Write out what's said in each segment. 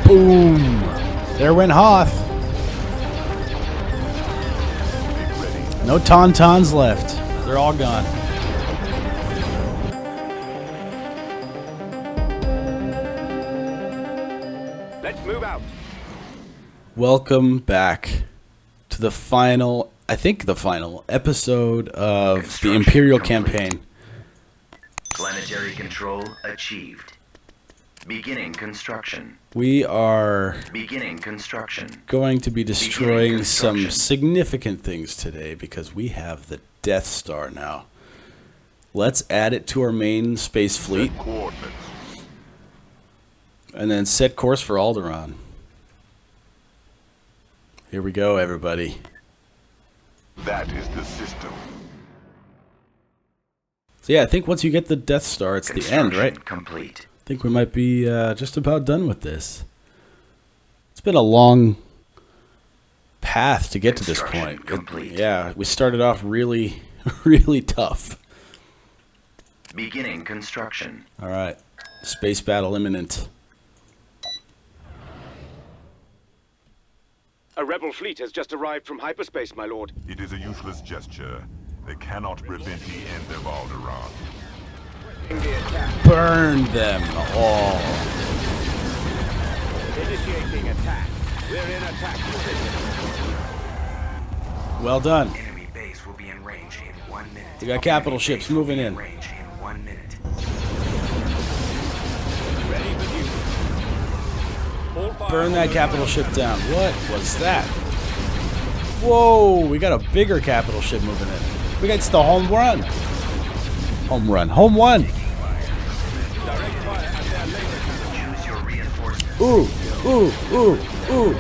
Boom! There went Hoth. No Tauntauns left. They're all gone. Let's move out. Welcome back to the final, I think the final episode of the Imperial campaign. Planetary control achieved. Beginning construction. We are Beginning construction. going to be destroying some significant things today because we have the Death Star now. Let's add it to our main space fleet and then set course for Alderaan. Here we go, everybody. That is the system. So yeah, I think once you get the Death Star, it's the end, right? Complete. I think we might be just about done with this. It's been a long path to get to this point. Yeah, we started off really, really tough. Beginning construction. All right, space battle imminent. A rebel fleet has just arrived from hyperspace, my lord. It is a useless gesture. They cannot prevent the end of Alderaan. Burn them all. Initiating attack. We're in attack position. Well done. Enemy base will be in range in 1 minute. We got capital ships moving in. Range in 1 minute. Ready for you. Burn that capital ship down. What was that? Whoa, we got a bigger capital ship moving in. We got the home run. Home run. Home run. Choose your reinforcements. Ooh, ooh, ooh, ooh.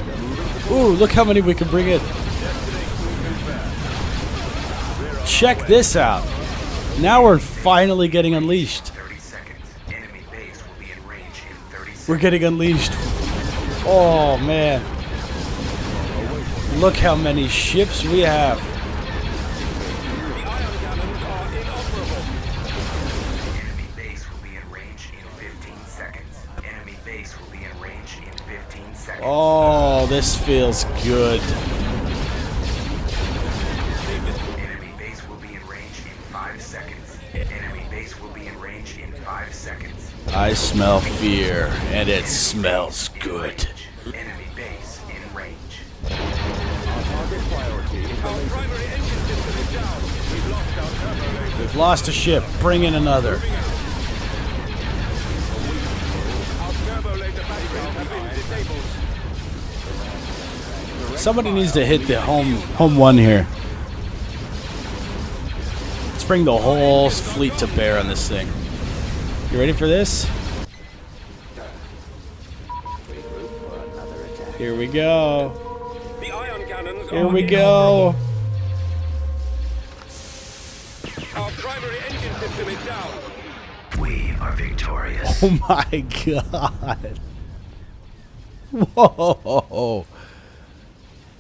Ooh, look how many we can bring in. Check this out. Now we're finally getting unleashed. 30 seconds. Enemy base will be in range in 30 seconds. We're getting unleashed. Oh, man. Look how many ships we have. Enemy base will be in range in 15 seconds. Enemy base will be in range in 15 seconds. Oh, this feels good. Enemy base will be in range in 5 seconds. Enemy base will be in range in 5 seconds. I smell fear, and it smells good. Enemy base in range. We've lost a ship. Bring in another. Somebody needs to hit the home one here. Let's bring the whole fleet to bear on this thing. You ready for this? Here we go. The ion cannons Here we go. Our primary engine system is down. We are victorious. Oh my god. Whoa.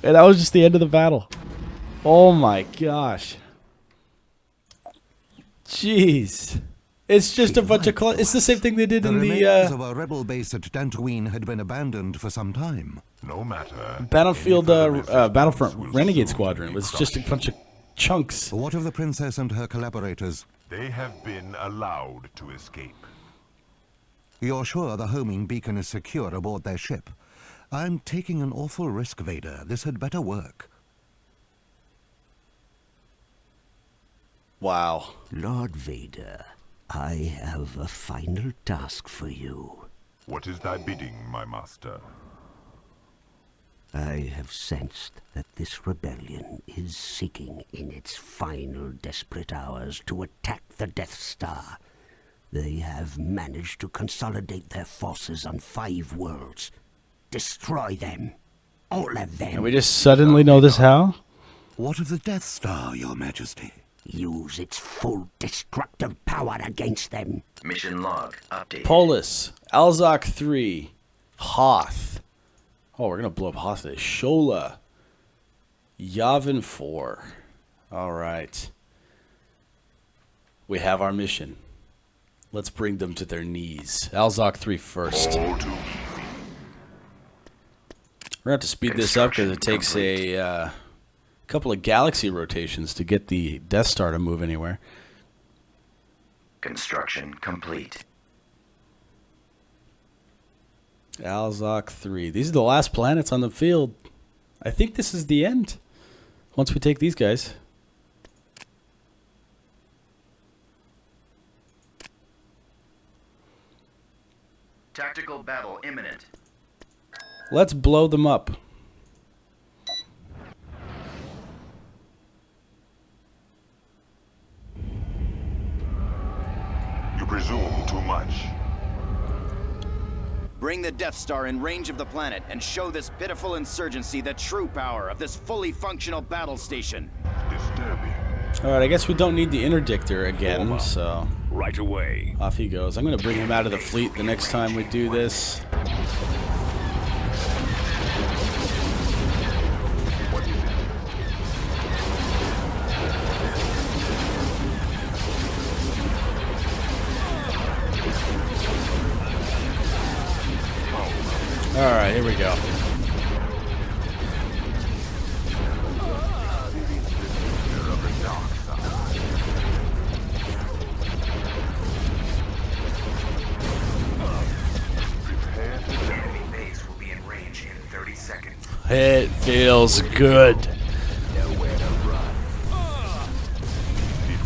And that was just the end of the battle. Oh my gosh. Jeez. It's just a bunch of... It's the same thing they did in the... remains of a rebel base at Dantooine had been abandoned for some time. No matter. Battlefront Renegade Squadron was just a bunch of chunks. What of the princess and her collaborators? They have been allowed to escape. You're sure the homing beacon is secure aboard their ship? I'm taking an awful risk, Vader. This had better work. Wow. Lord Vader, I have a final task for you. What is thy bidding, my master? I have sensed that this rebellion is seeking in its final desperate hours to attack the Death Star. They have managed to consolidate their forces on 5 worlds. Destroy them. All of them. And we just suddenly know this how? What of the Death Star, Your Majesty? Use its full destructive power against them. Mission log updated. Polus, Alzoc 3, Hoth. Oh, we're going to blow up Hoth today. Shola. Yavin 4. All right. We have our mission. Let's bring them to their knees. Alzoc 3 first. All too easy. We're going to have to speed this up because it takes a couple of galaxy rotations to get the Death Star to move anywhere. Construction complete. Alzoc 3. These are the last planets on the field. I think this is the end. Once we take these guys. Tactical battle imminent. Let's blow them up. You presume too much. Bring the Death Star in range of the planet and show this pitiful insurgency the true power of this fully functional battle station. Disturbing. Alright, I guess we don't need the interdictor again, so Right away. off he goes. I'm going to bring him out of the fleet the next time we do this. Alright, here we go. Enemy base will be in range in 30 seconds. It feels good. It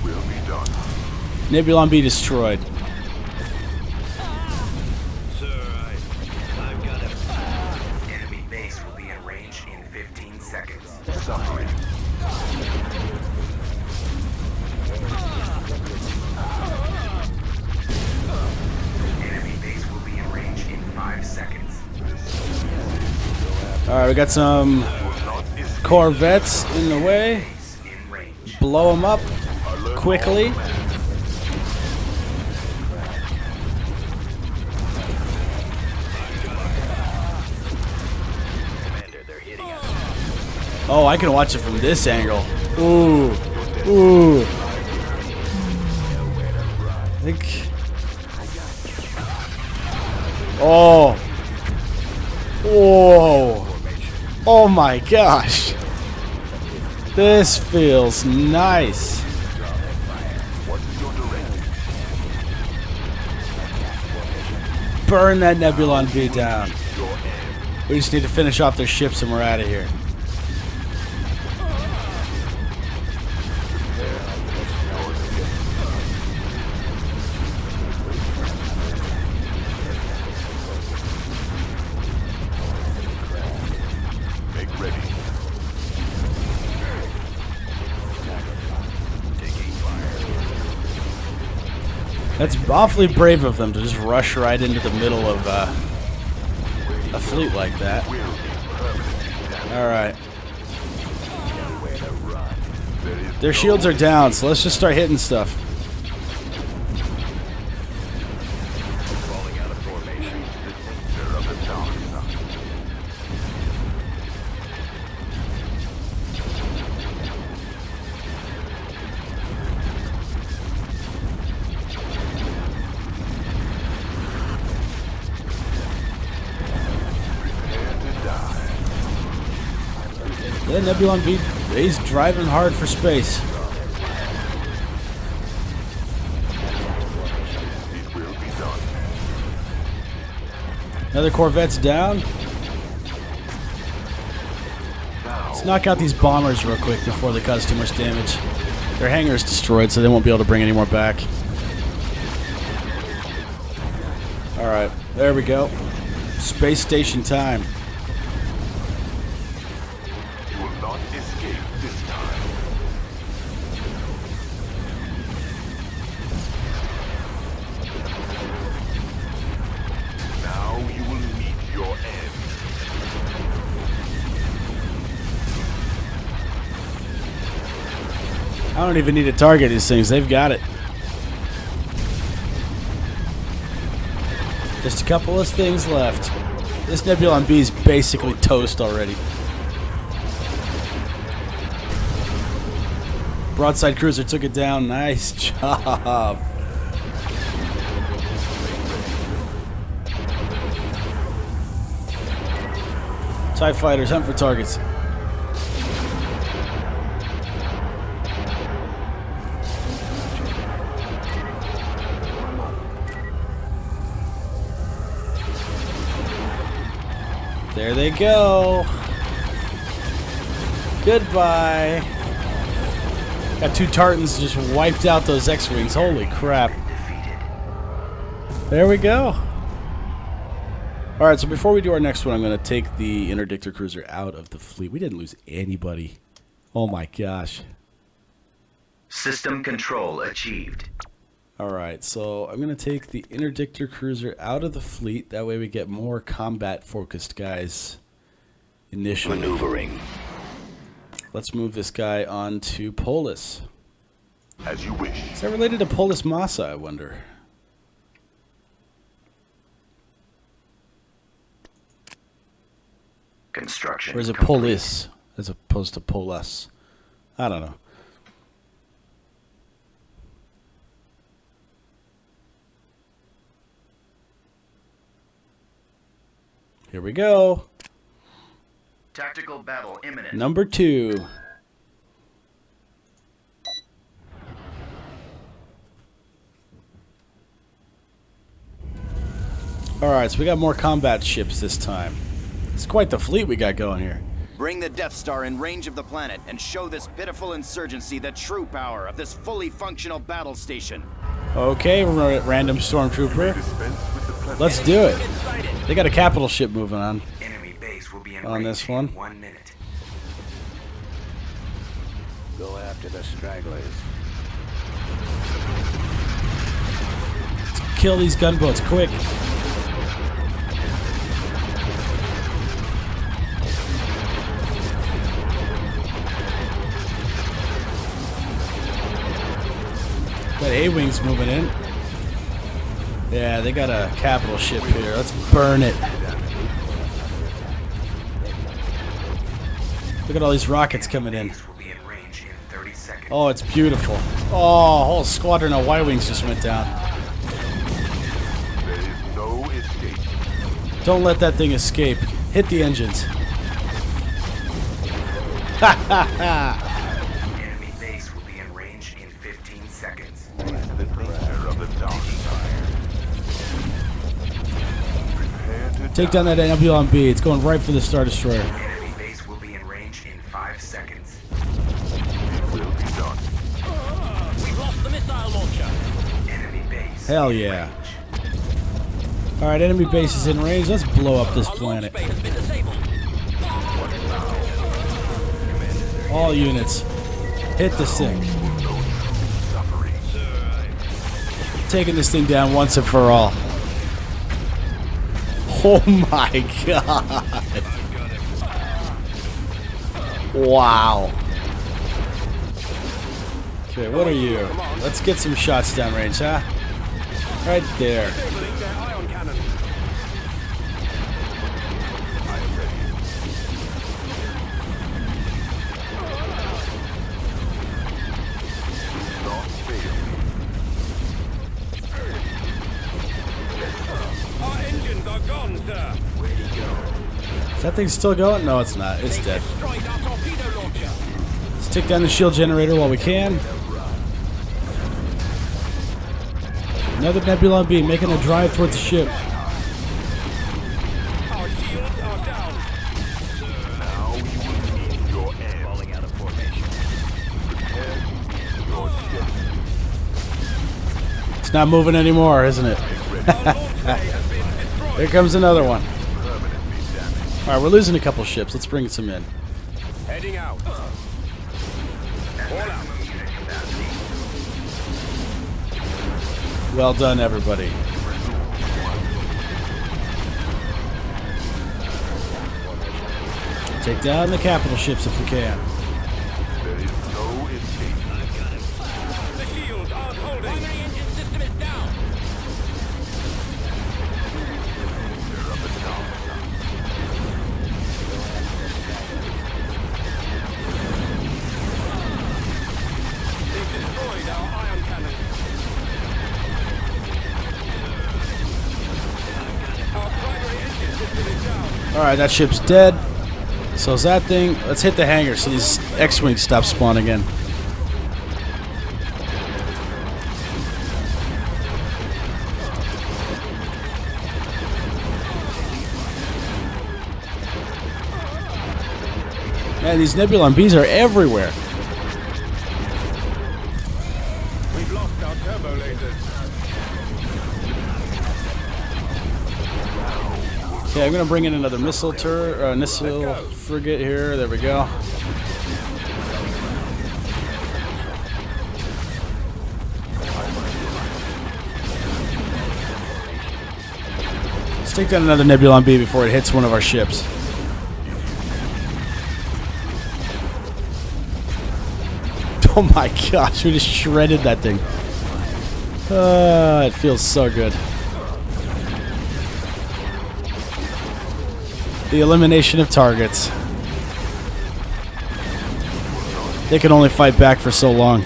will be done. Nebulon be destroyed. Enemy base will be in range in 15 seconds. Suffering. Enemy base will be in range in 5 seconds. Alright, we got some Corvettes in the way. Base in range. Blow them up quickly. Oh, I can watch it from this angle. Ooh. Ooh. I think. Oh. Whoa. Oh my gosh. This feels nice. Burn that Nebulon B down. We just need to finish off their ships and we're out of here. Make ready. That's awfully brave of them to just rush right into the middle of a fleet like that. Alright. Their shields are down, so let's just start hitting stuff. Yeah, Nebulon B, he's driving hard for space. It will be done. Another Corvette's down. Let's knock out these bombers real quick before they cause too much damage. Their hangar is destroyed, so they won't be able to bring any more back. Alright, there we go. Space station time. You will not escape this time. Now you will meet your end. I don't even need to target these things, they've got it. Just a couple of things left. This Nebulon B is basically toast already. Broadside cruiser took it down. Nice job. TIE fighters, hunt for targets. There they go. Goodbye. Got 2 Tartans just wiped out those X-Wings. Holy crap. There we go. Alright, so before we do our next one, I'm going to take the interdictor cruiser out of the fleet. We didn't lose anybody. Oh my gosh. System control achieved. Alright, so I'm going to take the interdictor cruiser out of the fleet. That way we get more combat-focused guys initially. Maneuvering. Let's move this guy on to Polus. As you wish. Is that related to Polus Massa, I wonder? Construction. Or is it complete. Polus as opposed to Polus? I don't know. Here we go. Tactical battle imminent. Number 2. Alright, so we got more combat ships this time. It's quite the fleet we got going here. Bring the Death Star in range of the planet and show this pitiful insurgency the true power of this fully functional battle station. Okay, we're at random stormtrooper. Let's do it. They got a capital ship moving on. Enemy base will be in On range this one. in 1 minute. Go after the stragglers. Let's kill these gunboats quick. Got A-Wings moving in. Yeah, they got a capital ship here. Let's burn it. Look at all these rockets coming in. Base will be in range in 30 seconds. Oh, it's beautiful. Oh, a whole squadron of Y-Wings just went down. There is no escape. Don't let that thing escape. Hit the engines. Ha ha ha! Enemy base will be in range in 15 seconds. The danger of the Darth Star. Prepare to Take down that Alderaan B. It's going right for the Star Destroyer. Enemy base will be in range in 5 seconds. It will be done. We've lost the missile launcher. Enemy base. Hell in yeah. range. Alright, enemy base is in range. Let's blow up this Our launch planet. bay has been disabled. All units. Hit this thing. Suffering. Taking this thing down once and for all. Oh my god. Wow. Okay, what are you? Let's get some shots downrange, huh? Right there. Disabling their ion cannon. Darth Vader. Our engines are gone, sir. Is that thing still going? No, it's not. It's dead. Destroyed our torpedo launcher. Let's take down the shield generator while we can. Another Nebulon beam making a drive towards the ship. Our shields are down. Now you will meet your end. Falling out of formation. Prepare to meet your destiny. It's not moving anymore, isn't it? Our launch bay has been destroyed. Here comes another one. Permanently damaged. Alright, we're losing a couple ships. Let's bring some in. Heading out. All out. Well done, everybody. Take down the capital ships if we can. There is no escape. The shields aren't holding. Primary engine system is down. Danger of the Darth Star. They've destroyed our ion cannon. Our primary engine system is down. Alright, that ship's dead. So is that thing... Let's hit the hangar so these X-Wings stop spawning in. Man, these Nebulon Bs are everywhere. We've lost our turbo lasers. Okay, I'm gonna bring in another missile frigate here. There we go. Let's take down another Nebulon B before it hits one of our ships. Oh my gosh, we just shredded that thing. It feels so good. The elimination of targets. They can only fight back for so long.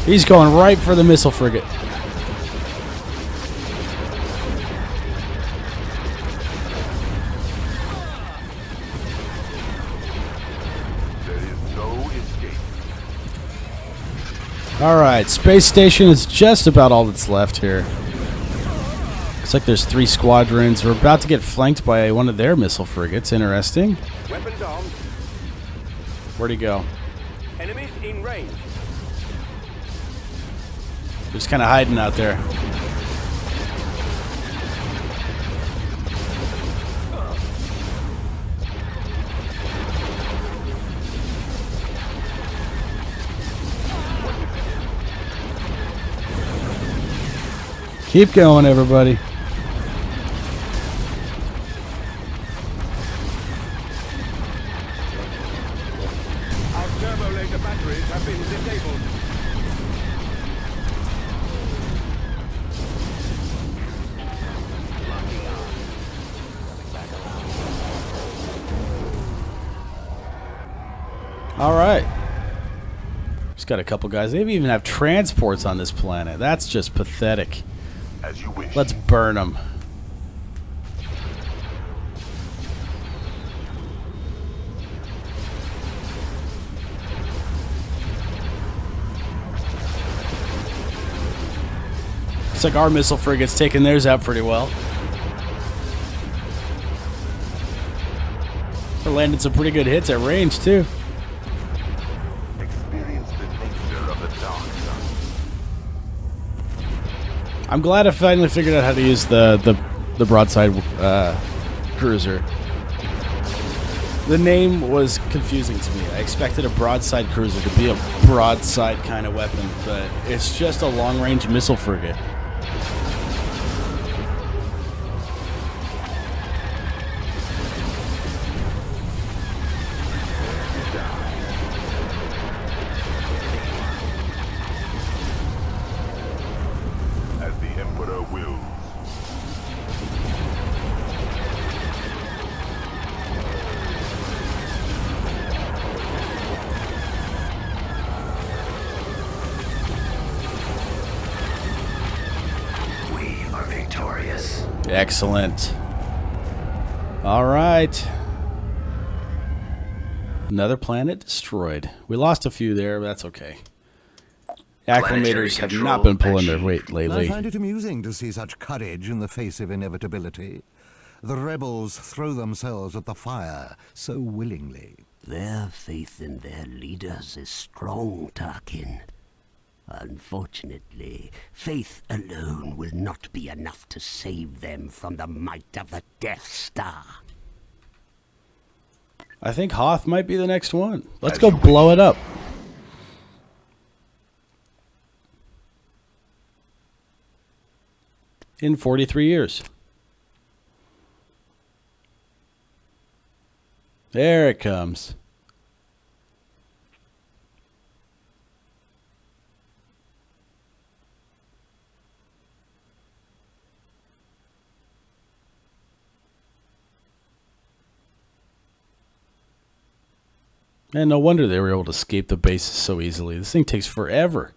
He's going right for the missile frigate. There is no escape. Alright, space station is just about all that's left here. Looks like there's 3 squadrons. We're about to get flanked by one of their missile frigates. Interesting. Weapons armed. Where'd he go? Enemies in range. Just kind of hiding out there. Keep going, everybody. Our turbo laser batteries have been disabled. All right. Just got a couple guys. They even have transports on this planet. That's just pathetic. As you wish. Let's burn them. Looks like our missile frigate's taking theirs out pretty well. We're landing some pretty good hits at range, too. Experience the nature of the dark side. I'm glad I finally figured out how to use the broadside cruiser. The name was confusing to me. I expected a broadside cruiser to be a broadside kind of weapon, but it's just a long-range missile frigate. As the Emperor wills. We are victorious. Excellent. All right. Another planet destroyed. We lost a few there, but that's okay. Acclimators have not been pulling their weight I lately. find it amusing to see such courage in the face of inevitability. The rebels throw themselves at the fire so willingly. Their faith in their leaders is strong, Tarkin. Unfortunately, faith alone will not be enough to save them from the might of the Death Star. I think Hoth might be the next one. Let's go blow it up. In 43 years. There it comes. And no wonder they were able to escape the bases so easily. This thing takes forever.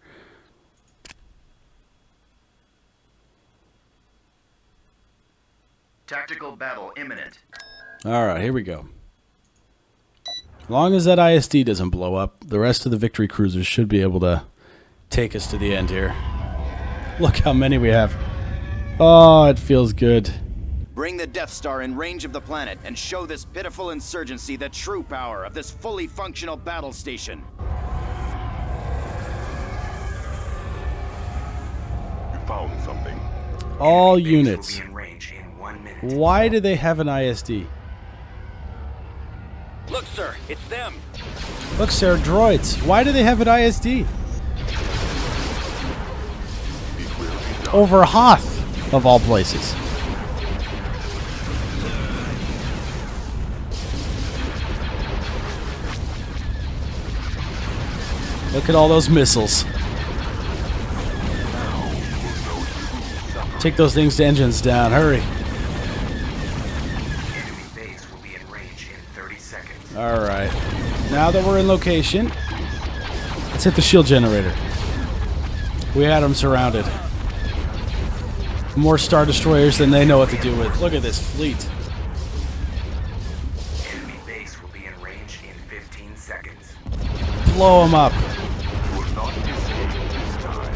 Tactical battle imminent. Alright, here we go. As long as that ISD doesn't blow up, the rest of the victory cruisers should be able to take us to the end here. Look how many we have. Oh, it feels good. Bring the Death Star in range of the planet and show this pitiful insurgency the true power of this fully functional battle station. You found something. All Enemy base units. will be in range in 1 minute. Why do they have an ISD? Look, sir, it's them. Look, sir, droids. Why do they have an ISD? It will be done. Over Hoth, of all places. Look at all those missiles. Take those things to engines down. Hurry. Enemy base will be in range in 30 seconds. Alright. Now that we're in location, let's hit the shield generator. We had them surrounded. More Star Destroyers than they know what to do with. Look at this fleet. Enemy base will be in range in 15 seconds. Blow them up. You will not escape this time.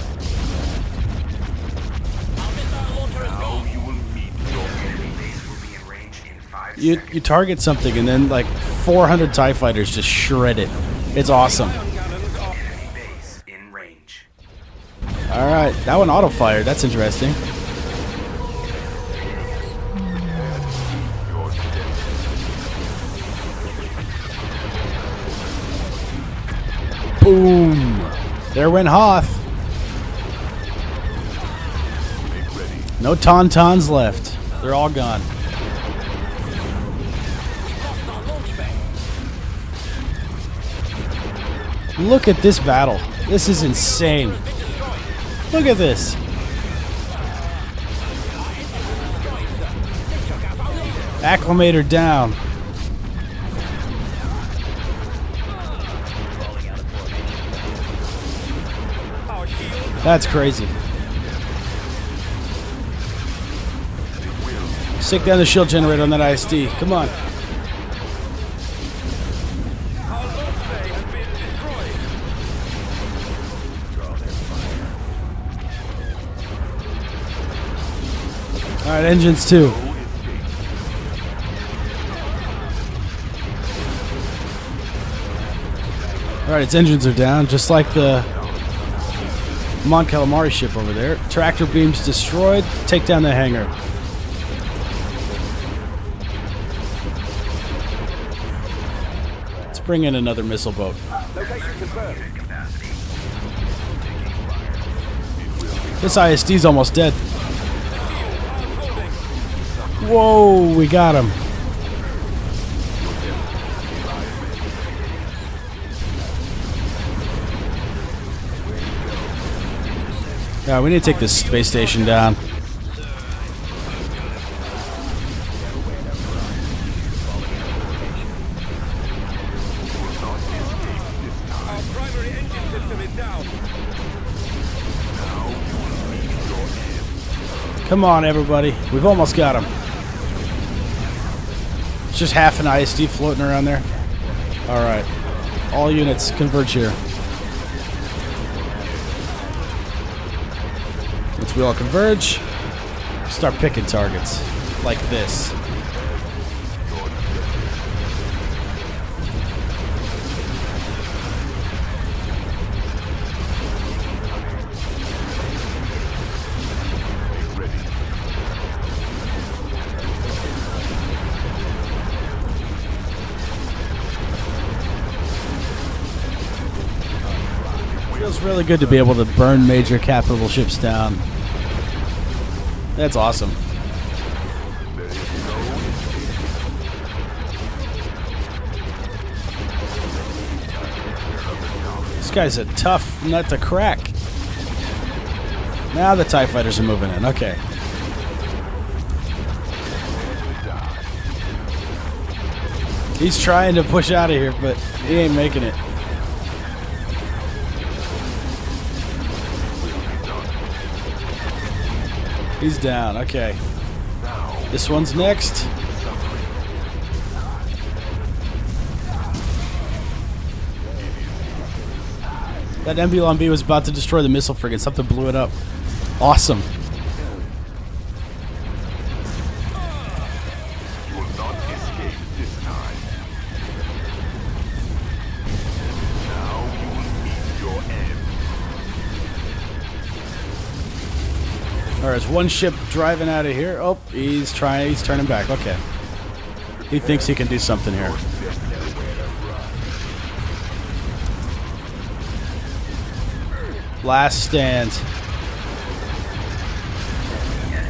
Now you will meet your Enemy base will be in range in 5 You seconds. target something and then like 400 TIE fighters just shred it. It's awesome. Enemy base in range. Alright, that one auto-fired. That's interesting. your death. Boom! There went Hoth. Make ready. No Tauntauns left. They're all gone. Look at this battle. This is insane. Look at this. Acclimator down. That's crazy. Stick down the shield generator on that ISD. Come on. Alzoc Space has been destroyed. Alright, engines too. Alright, its engines are down, just like the Mon Calamari ship over there. Tractor beams destroyed. Take down the hangar. Let's bring in another missile boat. Location confirmed. This ISD's almost dead. Whoa, we got him. Yeah, we need to take this space station down. Our primary engine system is down. Come on, everybody. We've almost got him. It's just half an ISD floating around there. All right. All units converge here. Once we all converge, start picking targets. Like this. Feels really good to be able to burn major capital ships down. That's awesome. This guy's a tough nut to crack. Now the TIE fighters are moving in. Okay. He's trying to push out of here, but he ain't making it. He's down. Okay. This one's next. That Embulon B was about to destroy the missile frigate. Something blew it up. Awesome. You will not escape this time. Now you will meet your end. All right, there's one ship driving out of here. Oh, he's turning back. Okay. He thinks he can do something here. Last stand.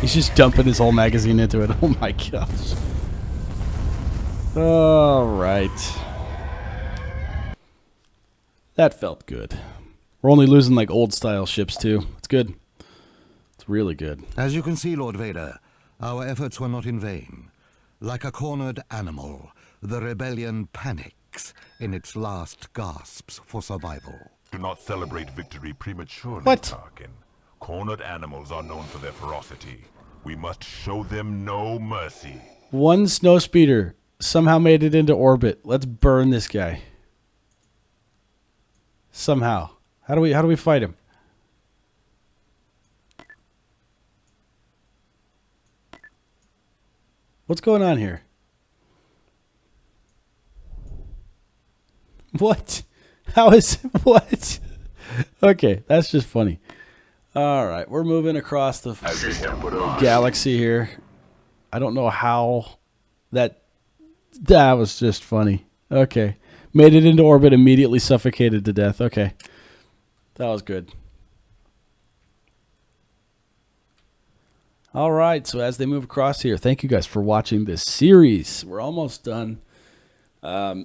He's just dumping his whole magazine into it. Oh my gosh. All right. That felt good. We're only losing like old style ships too. It's good. It's really good. As you can see, Lord Vader, our efforts were not in vain. Like a cornered animal, the rebellion panics in its last gasps for survival. Do not celebrate victory prematurely, What? Tarkin. Cornered animals are known for their ferocity. We must show them no mercy. One snowspeeder somehow made it into orbit. Let's burn this guy. Somehow. How do we fight him? What's going on here? What? How is what? Okay, that's just funny. All right, we're moving across the galaxy here. I don't know how that was just funny. Okay. Made it into orbit, immediately suffocated to death. Okay. That was good. All right, so as they move across here, thank you guys for watching this series. We're almost done.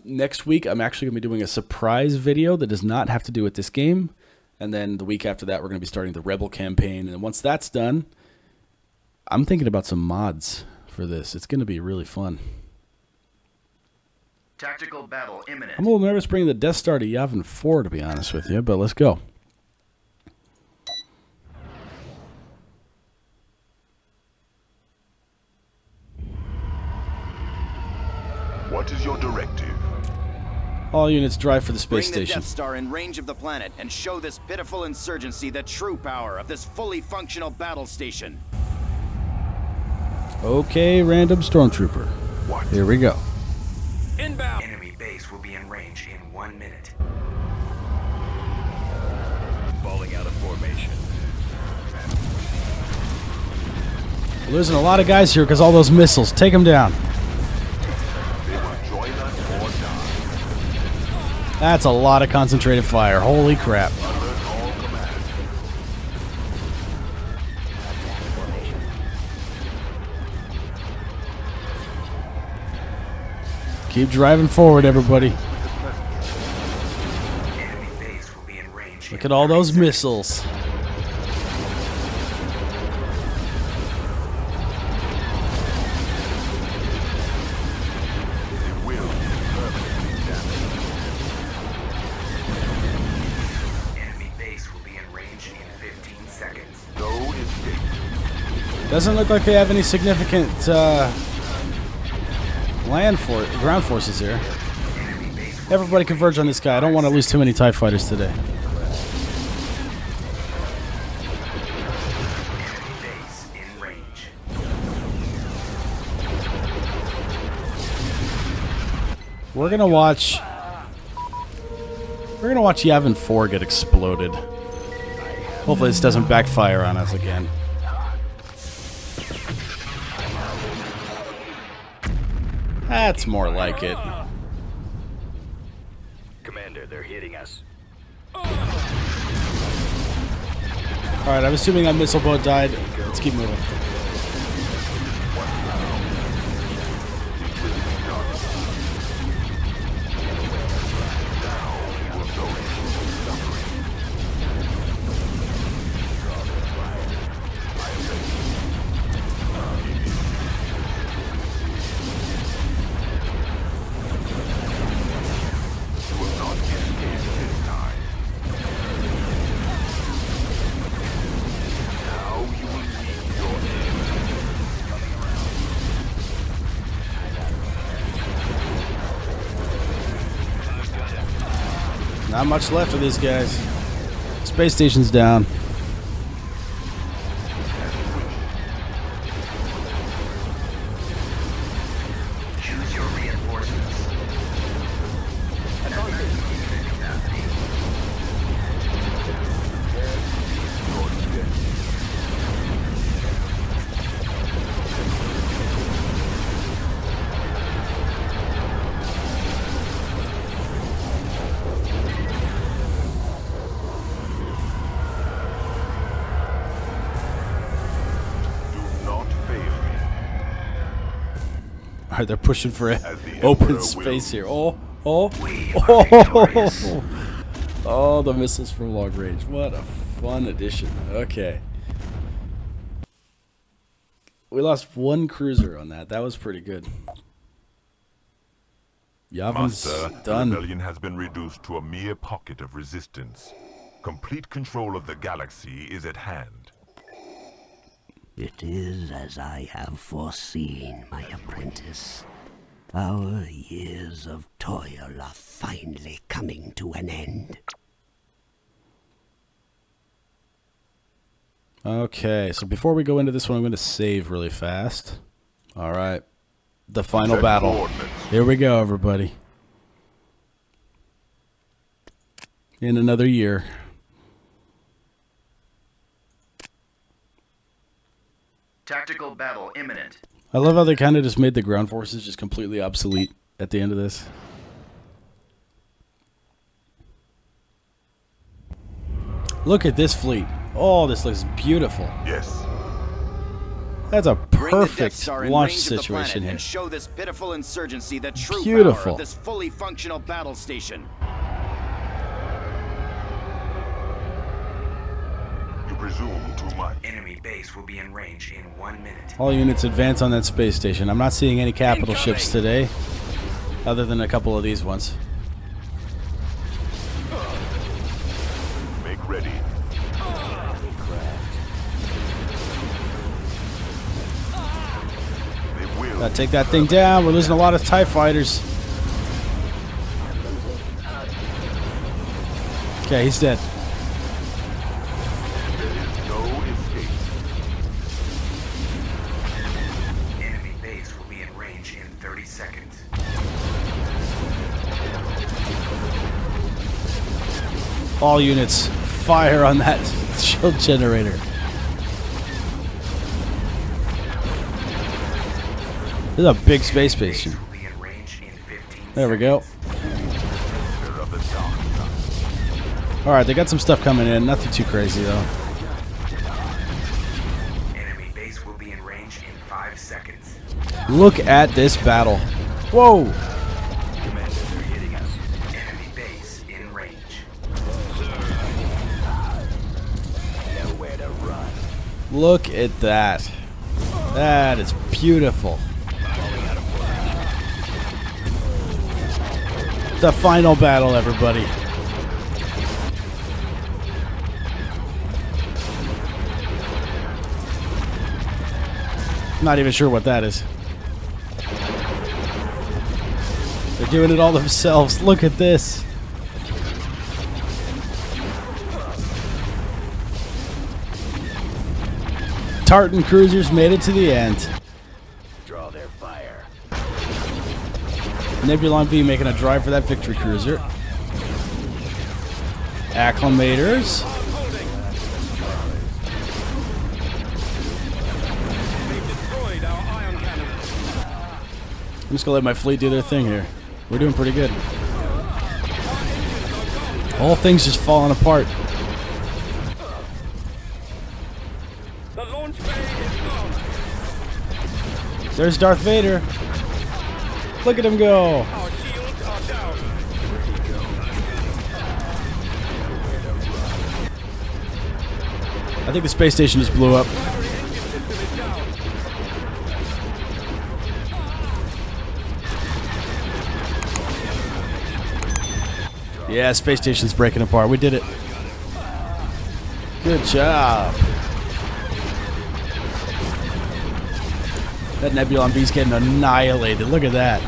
Next week, I'm actually going to be doing a surprise video that does not have to do with this game. And then the week after that, we're going to be starting the Rebel campaign. And once that's done, I'm thinking about some mods for this. It's going to be really fun. Tactical battle imminent. I'm a little nervous bringing the Death Star to Yavin 4, to be honest with you, but let's go. What is your directive? All units drive for the space Bring the station. Death Star in range of the planet and show this pitiful insurgency the true power of this fully functional battle station. Okay, random stormtrooper. What? Here we go. Inbound. Enemy base will be in range in 1 minute. Falling out of formation. We're losing a lot of guys here because all those missiles. Take them down. They will join us or die. That's a lot of concentrated fire. Holy crap. Alert all command. Keep driving forward, everybody. Enemy base will be in range. Look at all those missiles. It will be permanently damaged. Enemy base will be in range in 15 seconds. No escape. Doesn't look like they have any significant ground forces here. Enemy base will Everybody converge on this guy. I don't want to lose too many TIE fighters today. enemy base in range. We're gonna watch Yavin 4 get exploded. Hopefully this doesn't backfire on us again. That's more like it. Commander, they're hitting us. Alright, I'm assuming that missile boat died. Let's keep moving. Not much left of these guys. Space station's down. Choose your reinforcements. Alright, they're pushing for As the open Emperor space here. wills. Oh, the missiles from long range. What a fun addition. Okay. We lost one cruiser on that. That was pretty good. Yavin's Master, the done. rebellion has been reduced to a mere pocket of resistance. Complete control of the galaxy is at hand. It is as I have foreseen, my apprentice. Our years of toil are finally coming to an end. Okay, so before we go into this one, I'm going to save really fast. Alright. The final Set battle. coordinates. Here we go, everybody. In another year. Tactical battle imminent. I love how they kind of just made the ground forces just completely obsolete at the end of this. Look at this fleet. Oh, this looks beautiful. Yes. That's a Bring the Death perfect Star in launch range of the situation planet here. and show this pitiful insurgency the true Beautiful. power of this fully functional battle station. You presume too much. Enemy base will be in range in 1 minute. All units advance on that space station. I'm not seeing any capital ships today, other than a couple of these ones. Make ready. They will. Gotta take that thing down. We're losing a lot of TIE fighters. Okay, he's dead. There is no escape. Enemy base will be in range in 30 seconds. All units, fire on that shield generator. This is a big space station. Base will be in range in 15 There we go. They're of the dark side. Alright, they got some stuff coming in. Nothing too crazy, though. Enemy base will be in range in 5 seconds. Look at this battle. Whoa! Enemy base in range. Look at that. That is beautiful. The final battle, everybody. Not even sure what that is. They're doing it all themselves. Look at this. Tartan cruisers made it to the end. Draw their fire. Nebulon B making a drive for that victory cruiser. Acclimators. They've destroyed our ion cannons. I'm just gonna let my fleet do their thing here. We're doing pretty good. All things just falling apart. The launch bay is gone. There's Darth Vader. Look at him go. Our shields are down. I think the space station just blew up. Primary engine system is down. Yeah, space station's breaking apart. We did it. Good job. That Nebulon B's getting annihilated. Look at that.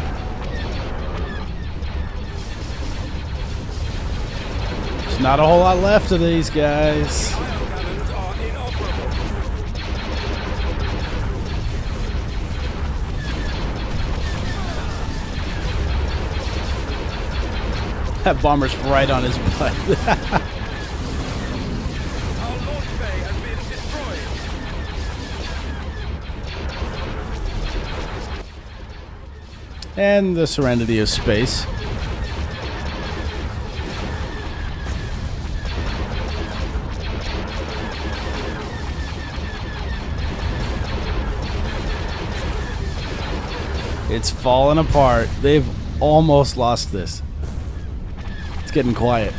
There's not a whole lot left of these guys. Cannons are inoperable. That bomber's right on his butt. Our launch bay has been destroyed. And the serenity of space. It's falling apart. They've almost lost this. It's getting quiet.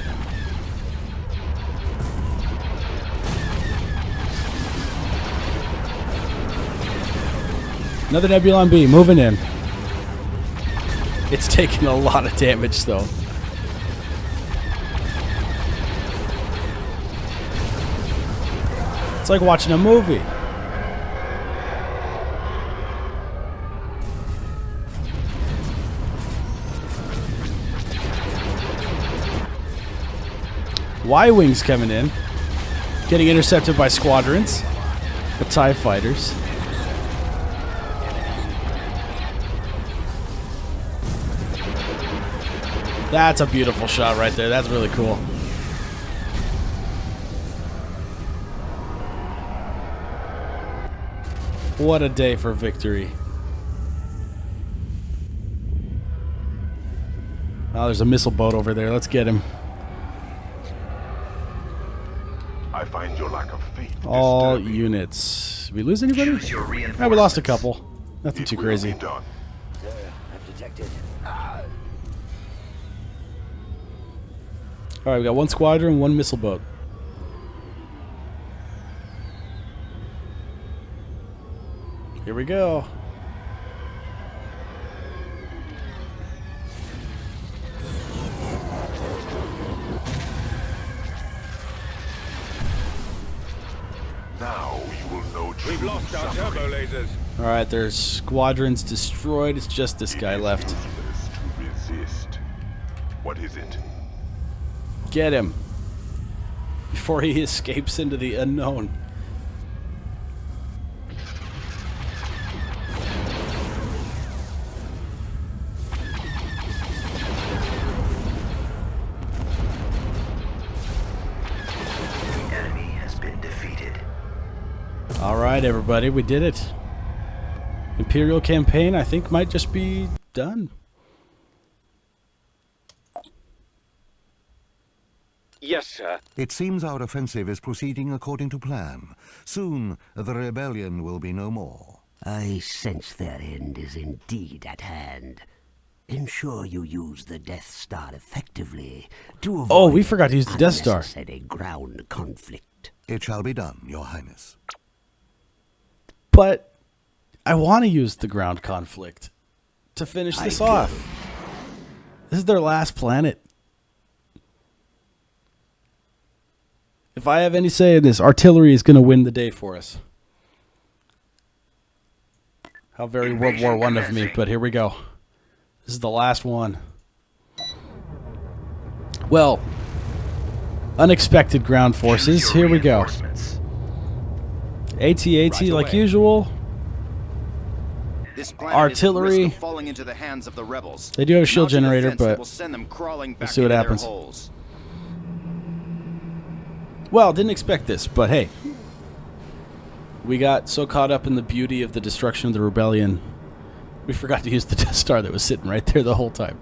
Another Nebulon B moving in. It's taking a lot of damage though. It's like watching a movie. Y-Wings coming in. Getting intercepted by squadrons. The TIE fighters. That's a beautiful shot right there. That's really cool. What a day for victory. Oh, there's a missile boat over there. Let's get him. I find your lack of faith All disturbing. units. Did we lose anybody? Choose your Yeah, we lost a reinforcements. couple. Nothing It too will crazy. be done. Alright, we got one squadron, one missile boat. Here we go. Now you will know true We've lost our suffering. turbo lasers. Alright, there's squadrons destroyed. It's just this guy left. Useless to resist. What is it? Get him. Before he escapes into the unknown. The enemy has been defeated. Alright, everybody, we did it. Imperial campaign, I think, might just be done. Yes, sir. It seems our offensive is proceeding according to plan. Soon, the rebellion will be no more. I sense their end is indeed at hand. Ensure you use the Death Star effectively to avoid Oh, we forgot to use the Death Star. unnecessary ground conflict. It shall be done, Your Highness. But I want to use the ground conflict to finish this off. This is their last planet. If I have any say in this, artillery is going to win the day for us. How very World War I of me, but here we go. This is the last one. Well, unexpected ground forces. Choose your Here we go. reinforcements. AT-AT like away. usual. This planet Artillery. is at risk of falling into the hands of the rebels. They do have a shield Mounting generator, defense that but will send them crawling back see what into happens. their holes. Well, didn't expect this, but hey. We got so caught up in the beauty of the destruction of the rebellion, we forgot to use the Death Star that was sitting right there the whole time.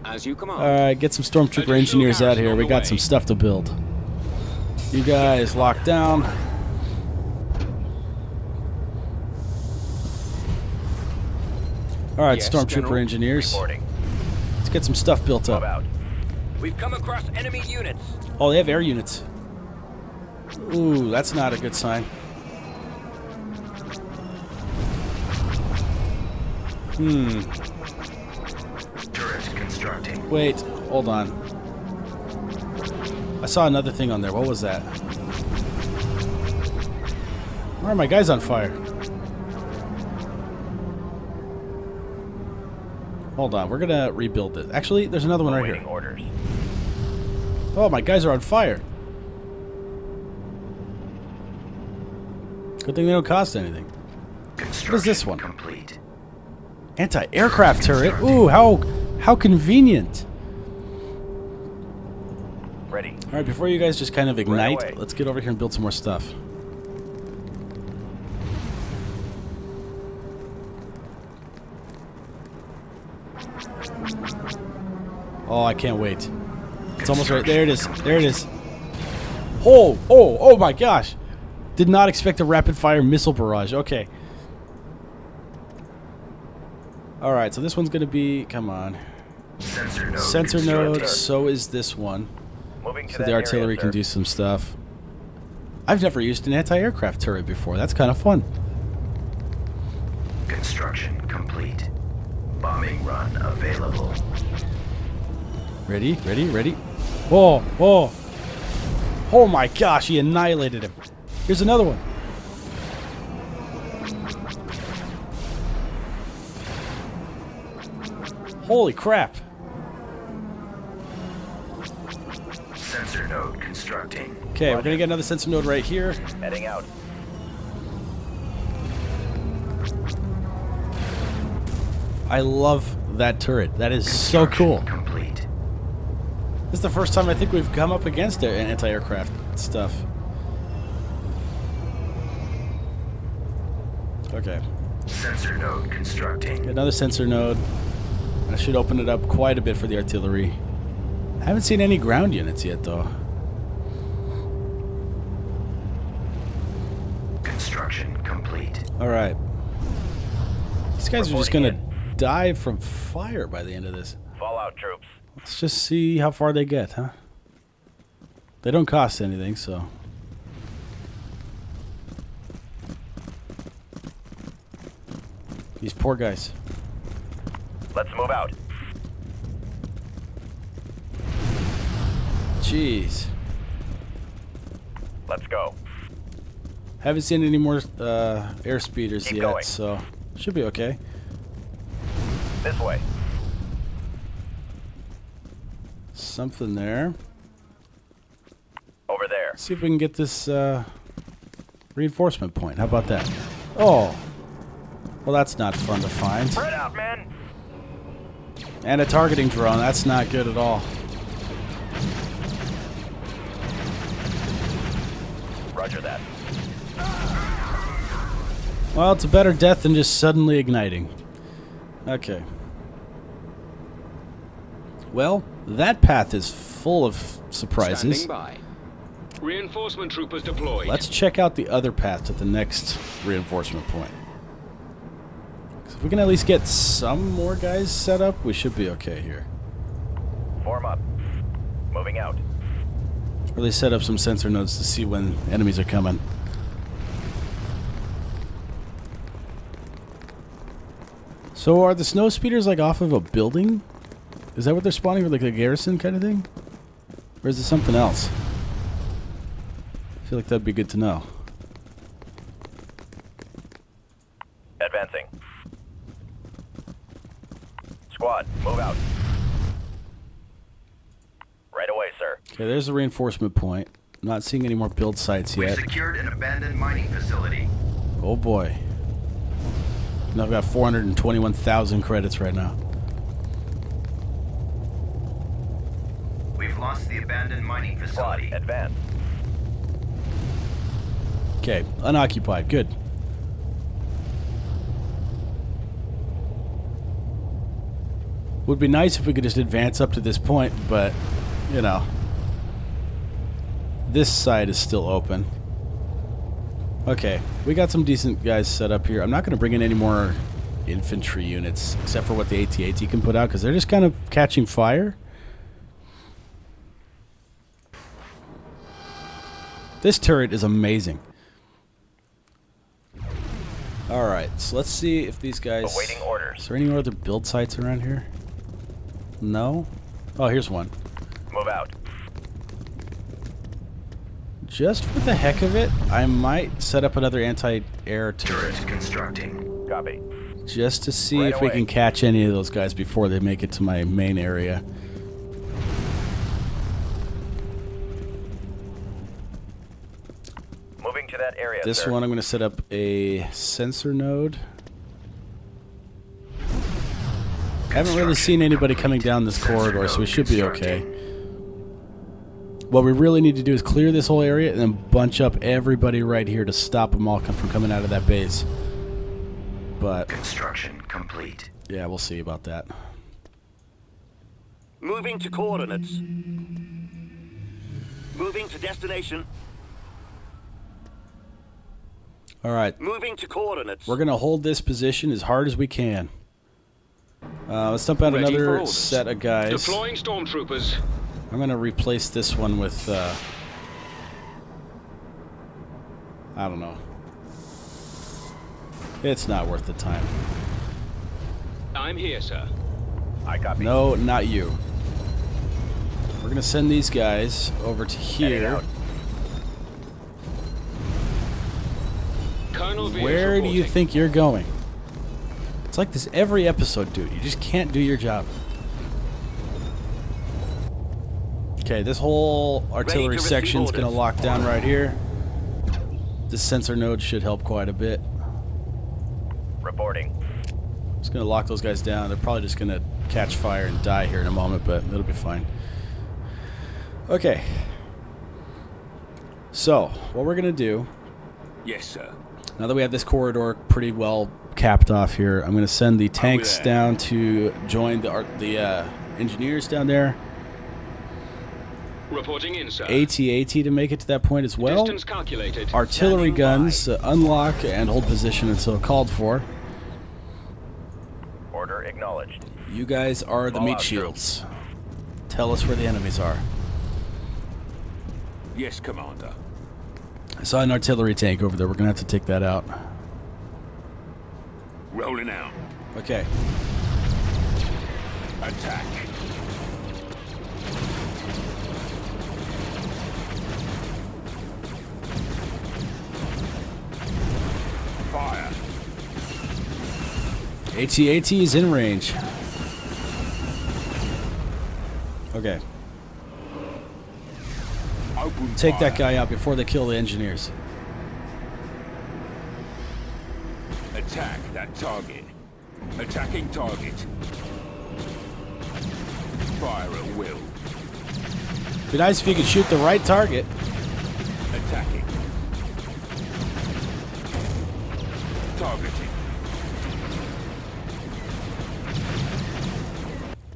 As you command. Alright, get some Stormtrooper engineers out here. We got some stuff to build. You guys locked down. Alright, Yes, Stormtrooper General. engineers. Reporting. Let's get some stuff built up. About. We've come across enemy units. Oh, they have air units. Ooh, that's not a good sign. Turret constructing. Wait, hold on. I saw another thing on there. What was that? Why are my guys on fire? Hold on, we're gonna rebuild this. Actually, there's another one right here. Orders. Oh, my guys are on fire. Good thing they don't cost anything. What is this one? Complete. Anti-aircraft turret. Ooh, how convenient. Ready. All right, before you guys just kind of ignite, away. let's get over here and build some more stuff. Oh, I can't wait. It's almost right. There it is. There it is. Oh my gosh. Did not expect a rapid-fire missile barrage. Okay. All right, so this one's going to be... Come on. Sensor node. So is this one. Moving to So that the artillery area, can sir. do some stuff. I've never used an anti-aircraft turret before. That's kind of fun. Construction complete. Bombing run available. Ready, ready, ready. Oh, oh. Oh my gosh, he annihilated him. Here's another one. Holy crap. Sensor node constructing. Okay, we're going to get another sensor node right here. Heading out. I love that turret. That is so cool. Complete. This is the first time I think we've come up against an anti-aircraft stuff. Okay. Sensor node constructing. Another sensor node. I should open it up quite a bit for the artillery. I haven't seen any ground units yet, though. Construction complete. Alright. These guys are just Reporting gonna die from fire by the end of this. Fallout troops. Let's just see how far they get, huh? They don't cost anything, so... These poor guys. Let's move out. Jeez. Let's go. Haven't seen any more air speeders Keep yet, going. so should be okay. This way. Something there. Over there. See if we can get this reinforcement point. How about that? Oh. Well, that's not fun to find. Spread out, man. And a targeting drone. That's not good at all. Roger that. Well, it's a better death than just suddenly igniting. Okay. Well, that path is full of surprises. Standing by. Reinforcement troopers deployed. Let's check out the other path to the next reinforcement point. 'Cause if we can at least get some more guys set up, we should be okay here. Form up. Moving out. Or at least set up some sensor nodes to see when enemies are coming. So are the snow speeders like off of a building? Is that what they're spawning for, like a garrison kind of thing? Or is it something else? I feel like that'd be good to know. Advancing. Squad, move out. Right away, sir. Okay, there's the reinforcement point. I'm not seeing any more build sites We've yet. secured an abandoned mining facility. Oh boy. And I've got 421,000 credits right now. We've lost the abandoned mining Squad, facility. advance. Okay, unoccupied. Good. Would be nice if we could just advance up to this point, but, you know. This side is still open. Okay, we got some decent guys set up here. I'm not going to bring in any more infantry units, except for what the AT-AT can put out, because they're just kind of catching fire. This turret is amazing. Alright, so let's see if these guys... Awaiting orders. Is there any other build sites around here? No? Oh, here's one. Move out. Just for the heck of it, I might set up another anti-air turret. Turret constructing. Copy. Just to see Right if we away. can catch any of those guys before they make it to my main area. Moving to that area, This sir. one I'm going to set up a sensor node. Haven't really seen anybody coming down this corridor, so we should be okay. What we really need to do is clear this whole area and then bunch up everybody right here to stop them all from coming out of that base. But Construction complete. yeah, we'll see about that. Moving to coordinates. Moving to destination. All right, Moving to coordinates. we're going to hold this position as hard as we can. Let's dump out Ready for another orders. set of guys. Deploying stormtroopers. I'm going to replace this one with, I don't know. It's not worth the time. I'm here, sir. I copy. No, not you. We're going to send these guys over to Heading here. out. Colonel Veers Where do you reporting. think you're going? It's like this every episode, dude. You just can't do your job. Okay, this whole artillery receive section's going to orders. lock down right here. This sensor node should help quite a bit. Reporting. Just going to lock those guys down. They're probably just going to catch fire and die here in a moment, but it'll be fine. Okay. So, what we're going to do, Yes, sir. now that we have this corridor pretty well capped off here, I'm going to send the tanks there. down to join the engineers down there. Reporting in, sir. AT-AT to make it to that point as well. Distance calculated. Artillery Standing guns unlock and hold position until called for. Order acknowledged. You guys are the All meat out, shields. Tell us where the enemies are. Yes, Commander. I saw an artillery tank over there. We're going to have to take that out. Rolling out. Okay. Attack. Fire. AT-AT is in range. Okay. Open Take fire. that guy out before they kill the engineers. Attack that target. Attacking target. Fire at will. Be nice if you could shoot the right target. Attacking. Targeting.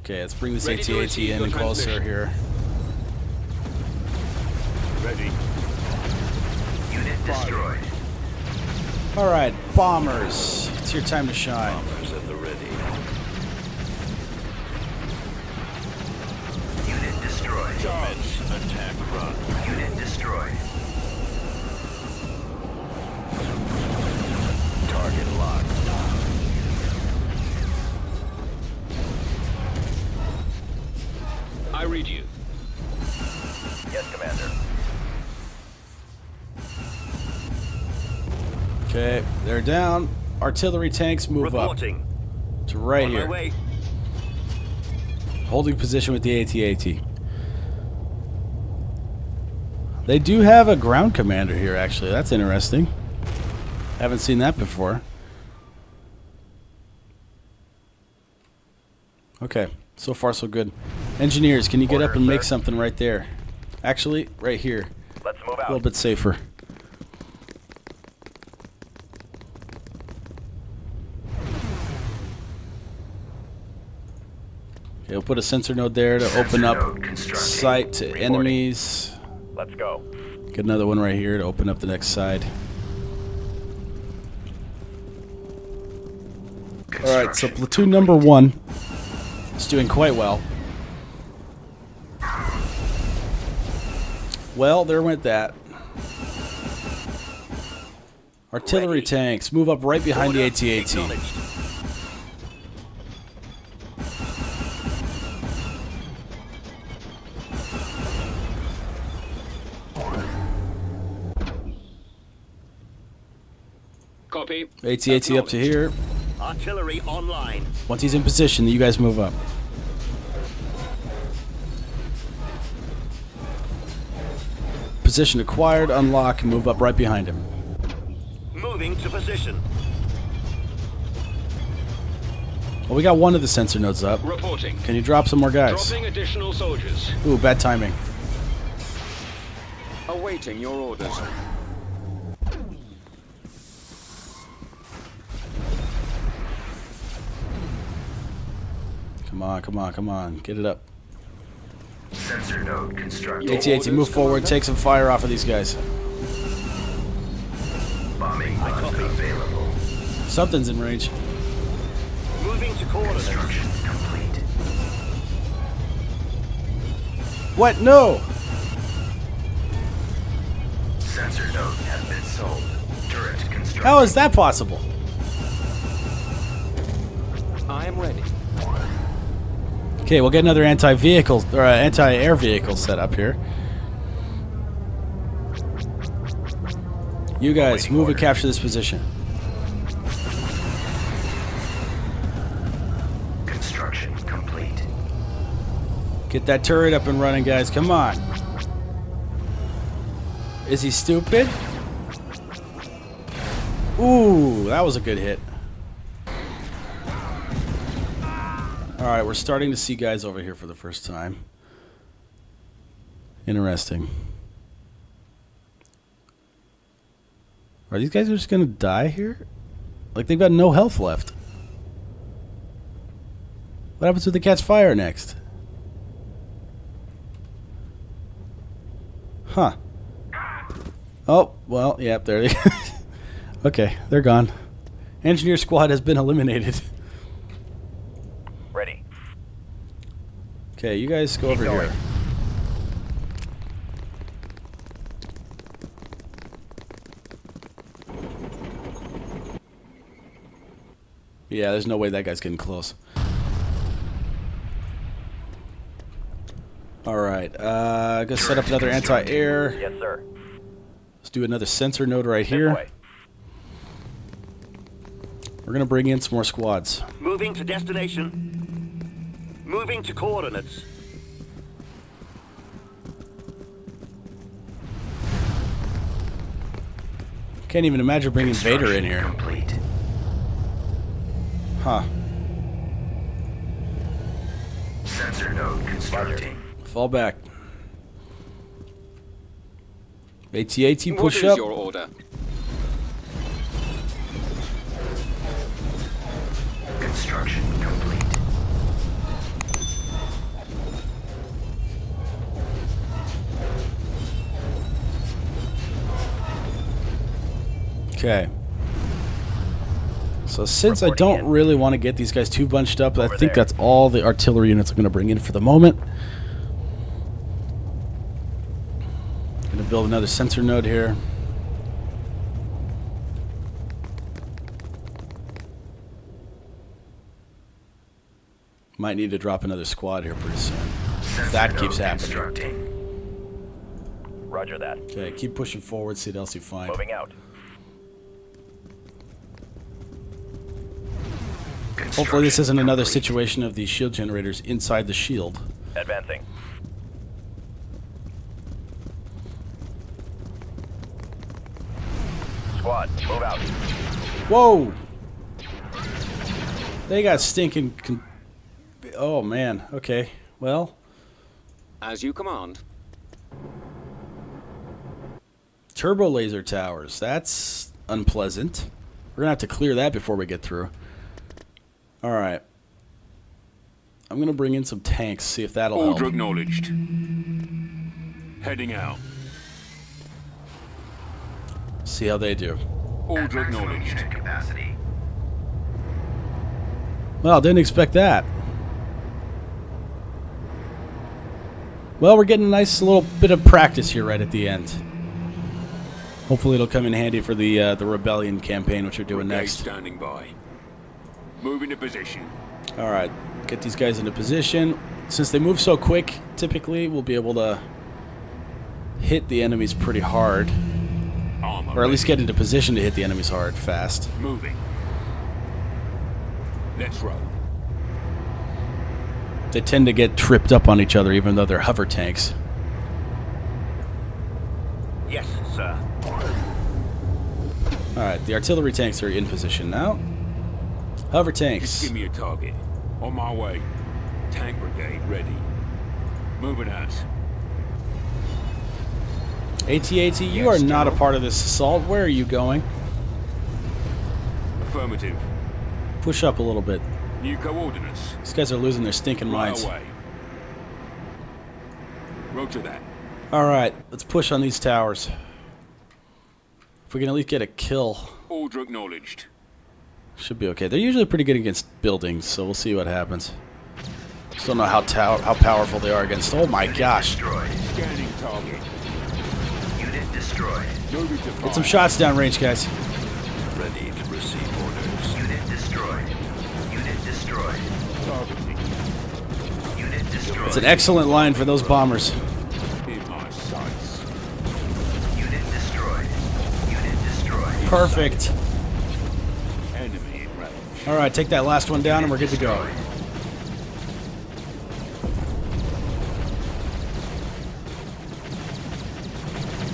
Okay, let's bring this Ready to AT-AT receive in your and closer transmission. here. Ready. Unit destroyed. All right, bombers. It's your time to shine. Bombers at the ready. Unit destroyed. Charge. Attack run. Unit destroyed. Target locked. I read you. Yes, Commander. Okay, they're down. Artillery tanks move Reporting. up to right On my here. way. Holding position with the AT-AT. They do have a ground commander here, actually. That's interesting. Haven't seen that before. Okay, so far so good. Engineers, can you get Order, up and make sir. something right there? Actually, right here. Let's move A little out. bit safer. Okay, we'll put a sensor node there to open Sensor up node constructed. sight to Reporting. enemies. Let's go. Get another one right here to open up the next side. Alright, so platoon number 1 is doing quite well. Well, there went that. Artillery tanks move up right behind the Order AT-AT. acknowledged. Copy. AT-AT up to here. Artillery online. Once he's in position, you guys move up. Position acquired, unlock, and move up right behind him. Moving to position. Well, we got one of the sensor nodes up. Reporting. Can you drop some more guys? Dropping additional soldiers. Ooh, bad timing. Awaiting your orders. Come on, come on, come on. Get it up. Sensor node constructed. AT-AT, move forward. Take some fire off of these guys. Bombing pod available. Something's in range. Moving to coordinates. Construction complete. What? No! Sensor node has been sold. Turret construction. How is that possible? I am ready. Okay, we'll get another anti-vehicle or anti-air vehicle set up here. You guys, move and capture this position. Construction complete. Get that turret up and running, guys. Come on. Is he stupid? Ooh, that was a good hit. Alright, we're starting to see guys over here for the first time. Interesting. Are these guys just gonna die here? Like, they've got no health left. What happens if they catch fire next? Huh. Oh, well, yep, there they go. Okay, they're gone. Engineer squad has been eliminated. Ready. Okay, you guys go over here. Yeah, there's no way that guy's getting close. Alright, gonna set up another anti-air. Yes, sir. Let's do another sensor node right This here. way. We're gonna bring in some more squads. Moving to destination. Moving to coordinates. Can't even imagine bringing Vader in here. Complete. Huh. Sensor node constructing. Fall back. AT-AT, What push is up. your order? Construction complete. Okay. So since I don't really want to get these guys too bunched up, I think that's all the artillery units I'm going to bring in for the moment. Going to build another sensor node here. Might need to drop another squad here pretty soon. If that keeps happening. Roger that. Okay, keep pushing forward, see what else you find. Moving out. Hopefully this isn't another situation of these shield generators inside the shield. Advancing. Squad, move out. Whoa! They got stinking... oh, man. Okay. Well... As you command. Turbo laser towers. That's unpleasant. We're going to have to clear that before we get through. Alright. I'm going to bring in some tanks, see if that'll help. Order acknowledged. Heading out. See how they do. Order acknowledged. Unit capacity. Well, didn't expect that. Well, we're getting a nice little bit of practice here right at the end. Hopefully it'll come in handy for the Rebellion campaign, which we're doing next. Standing by. Moving to position. Alright, get these guys into position. Since they move so quick, typically we'll be able to hit the enemies pretty hard. Or at least get into position to hit the enemies hard, fast. Moving. Let's roll. They tend to get tripped up on each other even though they're hover tanks. Yes, sir. Alright, the artillery tanks are in position now. Hover Just tanks. give me a target. On my way. Tank brigade ready. Moving out. AT-AT, you are not a part of this assault. Where are you going? Affirmative. Push up a little bit. New coordinates. These guys are losing their stinking Right minds. away. Roger that. Alright, let's push on these towers. If we can at least get a kill, Order acknowledged. should be okay. They're usually pretty good against buildings, so we'll see what happens. Still don't know how powerful they are against. Oh my gosh. Destroyed. Scanning target. Unit destroyed. Moving to Get fire. some shots down range, guys. Ready to receive orders. Unit destroyed. Unit destroyed. Targeting. Unit destroyed. It's an excellent line for those bombers. In my sights. Unit destroyed. Unit destroyed. Perfect. Enemy in range. Alright, take that last one down and we're good to go. Destroyed.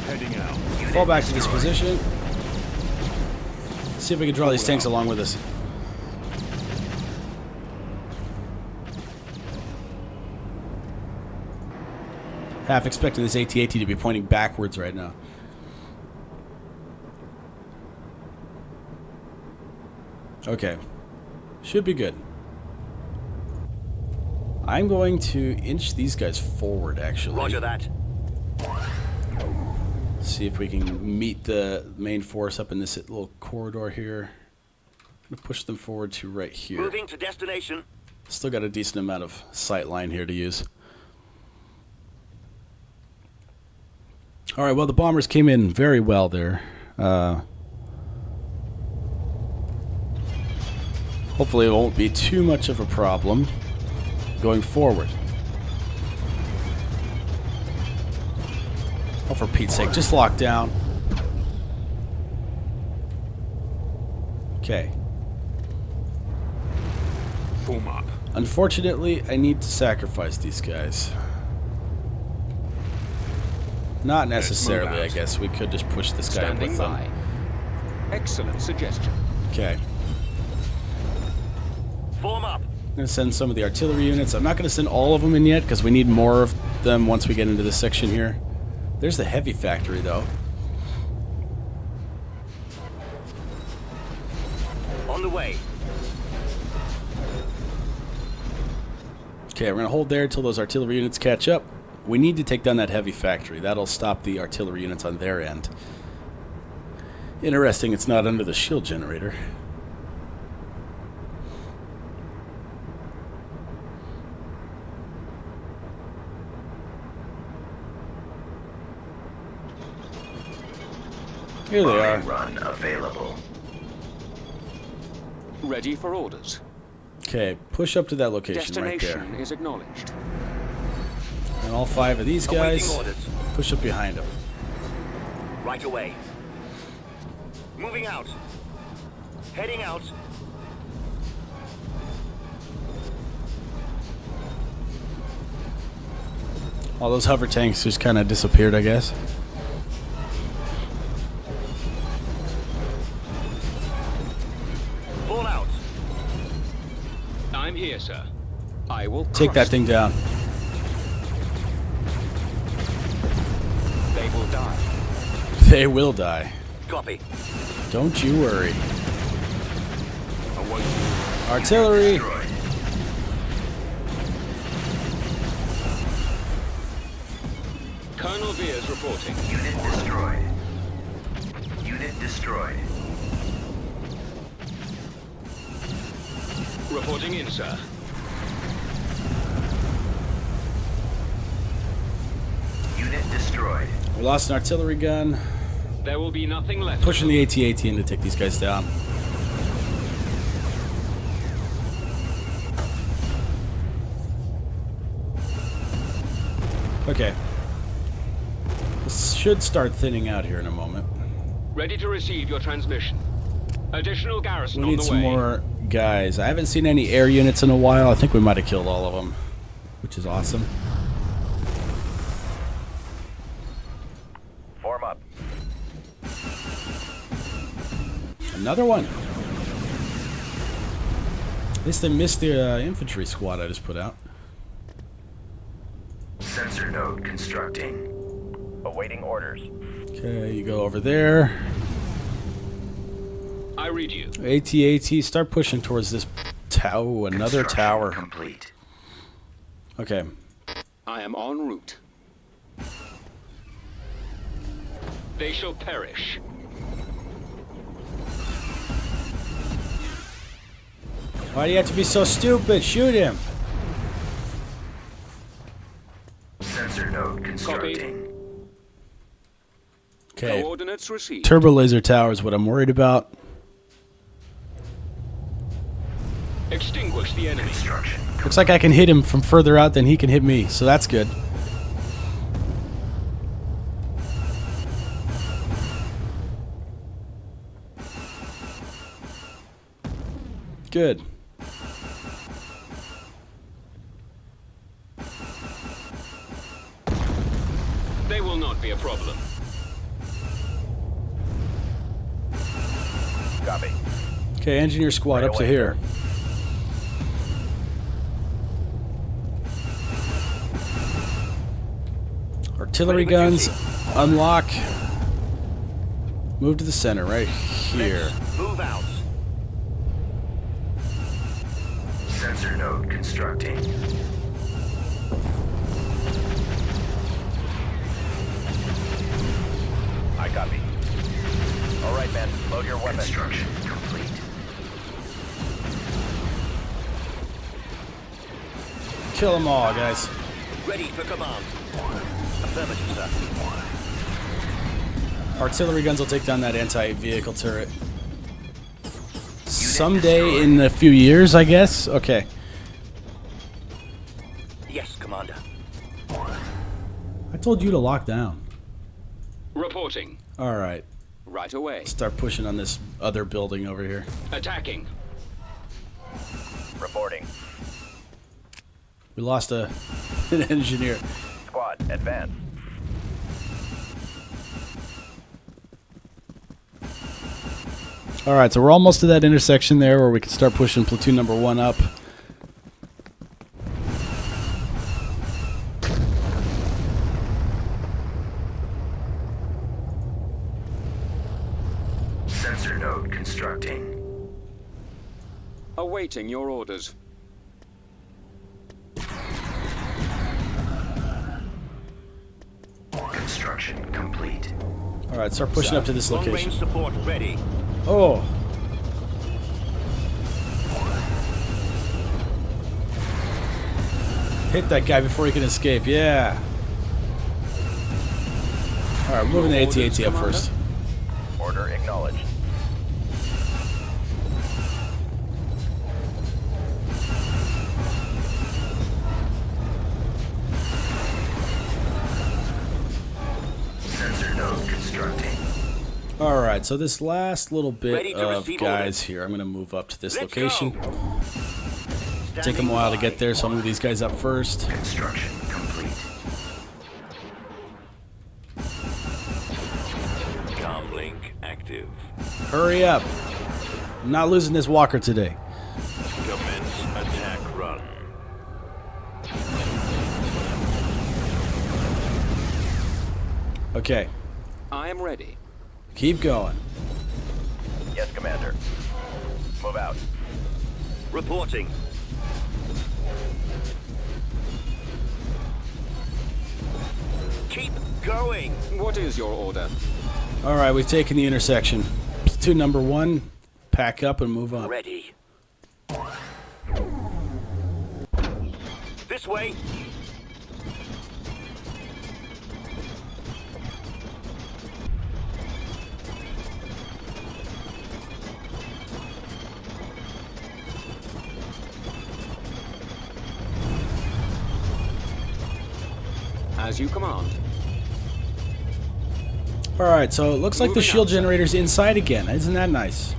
Heading out. Fall back to this position. See if we can draw these tanks along with us. Half expecting this AT-AT to be pointing backwards right now. Okay. Should be good. I'm going to inch these guys forward, actually. Roger that. See if we can meet the main force up in this little corridor here. I'm going to push them forward to right here. Moving to destination. Still got a decent amount of sight line here to use. Alright, well, the bombers came in very well there. Hopefully it won't be too much of a problem going forward. Oh, for Pete's sake, just lock down. Okay. Form up. Unfortunately, I need to sacrifice these guys. Not necessarily, I guess. We could just push this guy up with them. Excellent suggestion. Okay. Form up. I'm going to send some of the artillery units. I'm not going to send all of them in yet because we need more of them once we get into this section here. There's the heavy factory, though. On the way. Okay, we're going to hold there until those artillery units catch up. We need to take down that heavy factory. That'll stop the artillery units on their end. Interesting, it's not under the shield generator. Here they are. Run available. Ready for orders. Okay, push up to that location right there. Destination is acknowledged. And all 5 of these Awaiting guys orders. push up behind them. Right away. Moving out. Heading out. All those hover tanks just kind of disappeared, I guess. Fall out. I'm here, sir. I will Take that thing down. They will die. They will die. Copy. Don't you worry. Away. Artillery! Destroyed. Colonel Veers reporting. Unit destroyed. Unit destroyed. Reporting in, sir. Unit destroyed. We lost an artillery gun. There will be nothing left. Pushing the AT-AT in to take these guys down. Okay. This should start thinning out here in a moment. Ready to receive your transmission. Additional garrison We on need the some way. more guys. I haven't seen any air units in a while. I think we might have killed all of them, which is awesome. Form up. Another one. At least they missed the infantry squad I just put out. Sensor node constructing. Awaiting orders. Okay, you go over there. I read you. AT-AT, start pushing towards this tower. Another Construction tower. complete. Okay. I am en route. They shall perish. Why do you have to be so stupid? Shoot him. Sensor node constructing. Okay. Coordinates received. Turbo laser tower is what I'm worried about. Extinguish the enemy. Construction. Looks like I can hit him from further out than he can hit me, so that's good. Good. They will not be a problem. Copy. Okay, engineer squad Right up to away, here. Artillery guns, unlock. Move to the center, right here. Move out. Sensor node constructing. I copy. All right, men. Load your weapon. Construction complete. Kill them all, guys. Ready for command. Affirmative, sir. Artillery guns will take down that anti-vehicle turret. Someday in a few years, I guess? Okay. Yes, Commander. I told you to lock down. Reporting. Alright. Right away. Start pushing on this other building over here. Attacking. Reporting. We lost an engineer. Squad, advance. Alright, so we're almost to that intersection there where we can start pushing platoon number 1 up. Sensor node constructing. Awaiting your orders. Construction complete. Alright, start pushing up to this location. Long-range support ready. Oh! Hit that guy before he can escape, yeah! Alright, moving the AT-AT up first. Order acknowledged. Sensor node constructing. Alright, so this last little Ready bit to of receive guys orders. here, I'm going to move up to this Let's location. go. Take them a while to get there, so I'll move these guys up first. Construction complete. Comlink active. Hurry up! I'm not losing this walker today. Commence attack run. Okay, I am ready. keep going. Yes, Commander. Move out. Reporting. Keep going. What is your order? Alright, we've taken the intersection. Platoon number 1, pack up and move up. Ready. This way. As you command. Alright, so it looks like the Moving shield out, sir. generator's inside again. Isn't that nice?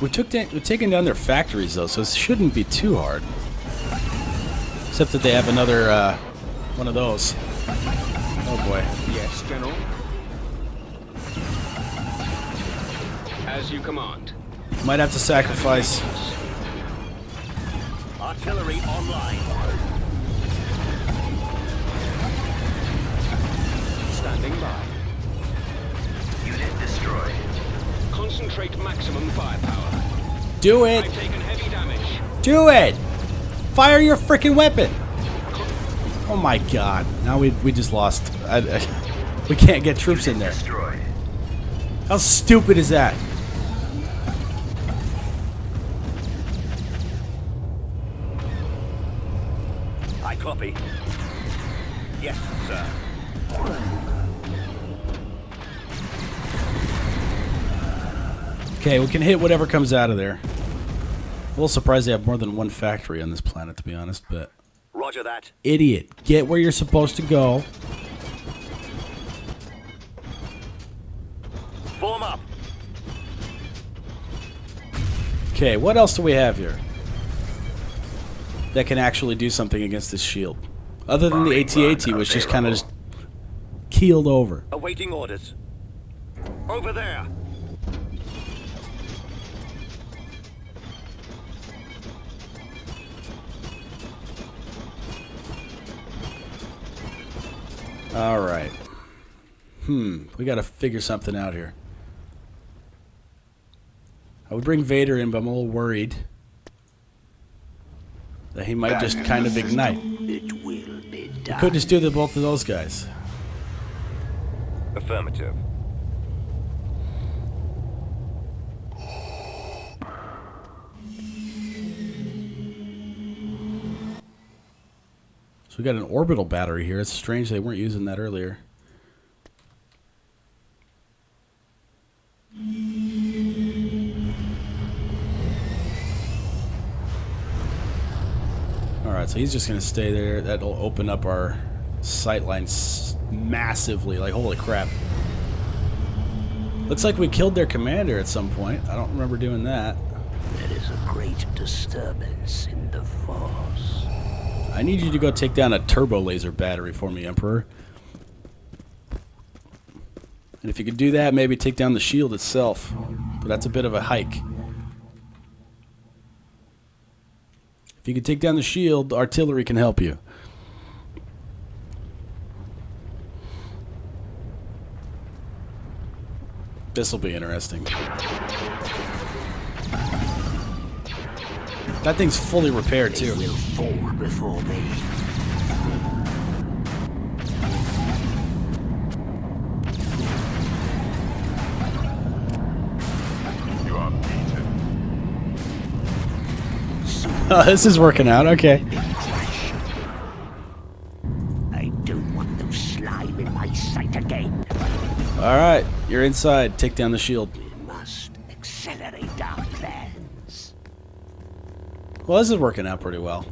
We've taken down their factories, though, so it shouldn't be too hard. Except that they have another, one of those. Oh, boy. Yes, General. As you command. Might have to sacrifice. Artillery online. Standing by. Unit destroyed. Concentrate maximum firepower. Do it! I've taken heavy damage. Do it! Fire your freaking weapon! Oh my god. Now we just lost. We can't get troops in there. Destroyed. How stupid is that? I copy. Yes, sir. Okay, we can hit whatever comes out of there. A little surprised they have more than one factory on this planet, to be honest, but... Roger that. Idiot. Get where you're supposed to go. Form up. Okay, what else do we have here that can actually do something against this shield? Other than the AT-AT, which just kind of just keeled over. Awaiting orders. Over there. Alright. We gotta figure something out here. I would bring Vader in, but I'm a little worried that he might just kind of ignite. It will be We done. could just do both of those guys. Affirmative. So we got an orbital battery here. It's strange they weren't using that earlier. Alright, so he's just going to stay there. That'll open up our sight lines massively. Like, holy crap. Looks like we killed their commander at some point. I don't remember doing that. There is a great disturbance in the Force. I need you to go take down a turbo laser battery for me, Emperor. And if you could do that, maybe take down the shield itself. But that's a bit of a hike. If you can take down the shield, artillery can help you. This will be interesting. That thing's fully repaired too. They will fall before me. You are beaten. Oh, this is working out. Okay. I don't want them slime in my sight again. All right, you're inside. Take down the shield. We must accelerate our plans. Well, this is working out pretty well.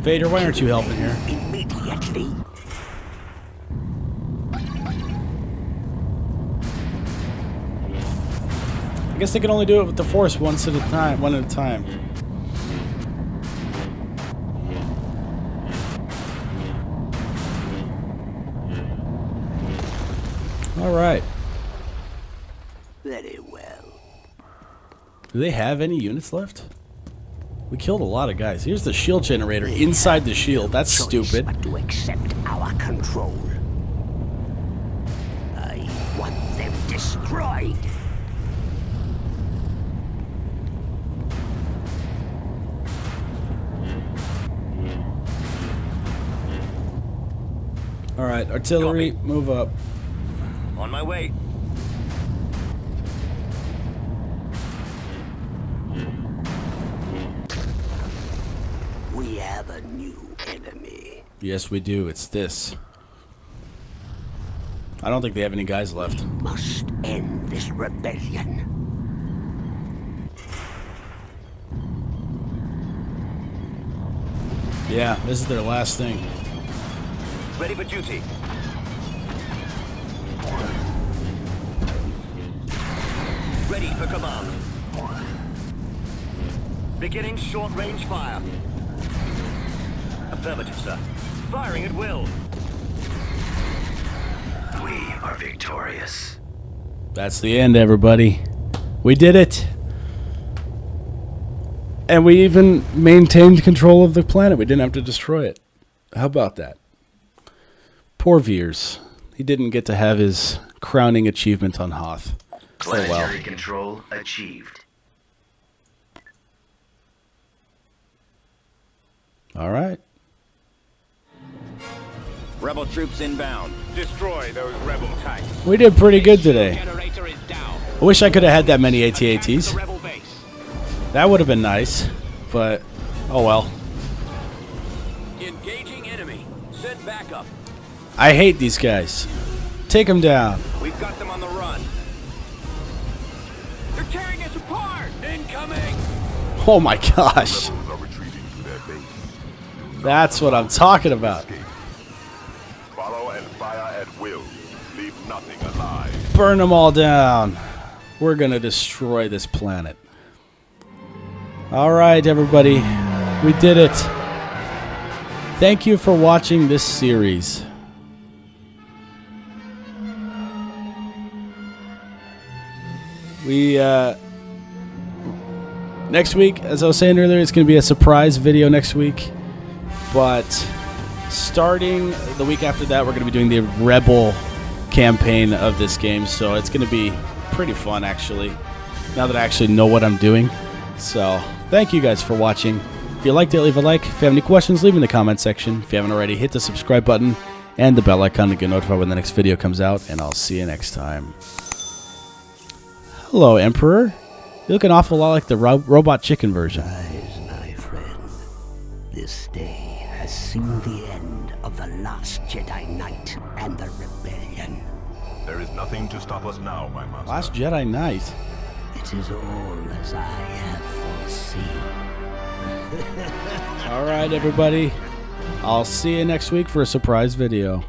Vader, why aren't you helping here? Immediately. I guess they can only do it with the Force one at a time. All right. Very well. Do they have any units left? We killed a lot of guys. Here's the shield generator inside the shield. That's stupid. But to accept our control. I want them destroyed. All right, artillery, move up. On my way. We have a new enemy. Yes, we do. It's this. I don't think they have any guys left. We must end this rebellion. Yeah, this is their last thing. Ready for duty. Ready for command. Beginning short-range fire. Affirmative, sir. Firing at will. We are victorious. That's the end, everybody. We did it. And we even maintained control of the planet. We didn't have to destroy it. How about that? Poor Veers. He didn't get to have his crowning achievement on Hoth. Planetary control achieved. All right. Rebel troops inbound. Destroy those rebel tanks. We did pretty good today. Generator is down. I wish I could have had that many AT-ATs. The rebel base. That would have been nice, but oh well. Engaging enemy. Send backup. I hate these guys. Take them down. We've got them on the run. They're tearing us apart. Incoming. Oh my gosh. Rebels are retreating to their base. That's what I'm talking about. Escape. Follow and fire at will. Leave nothing alive. Burn them all down. We're going to destroy this planet. All right, everybody. We did it. Thank you for watching this series. We, next week, as I was saying earlier, it's going to be a surprise video next week. But starting the week after that, we're going to be doing the Rebel campaign of this game. So it's going to be pretty fun, actually, now that I actually know what I'm doing. So thank you guys for watching. If you liked it, leave a like. If you have any questions, leave in the comment section. If you haven't already, hit the subscribe button and the bell icon to get notified when the next video comes out. And I'll see you next time. Hello, Emperor. You look an awful lot like the robot chicken version. Rise, my friend. This day has seen the end of the last Jedi Knight and the rebellion. There is nothing to stop us now, my master. Last Jedi Knight. It is all as I have foreseen. All right, everybody. I'll see you next week for a surprise video.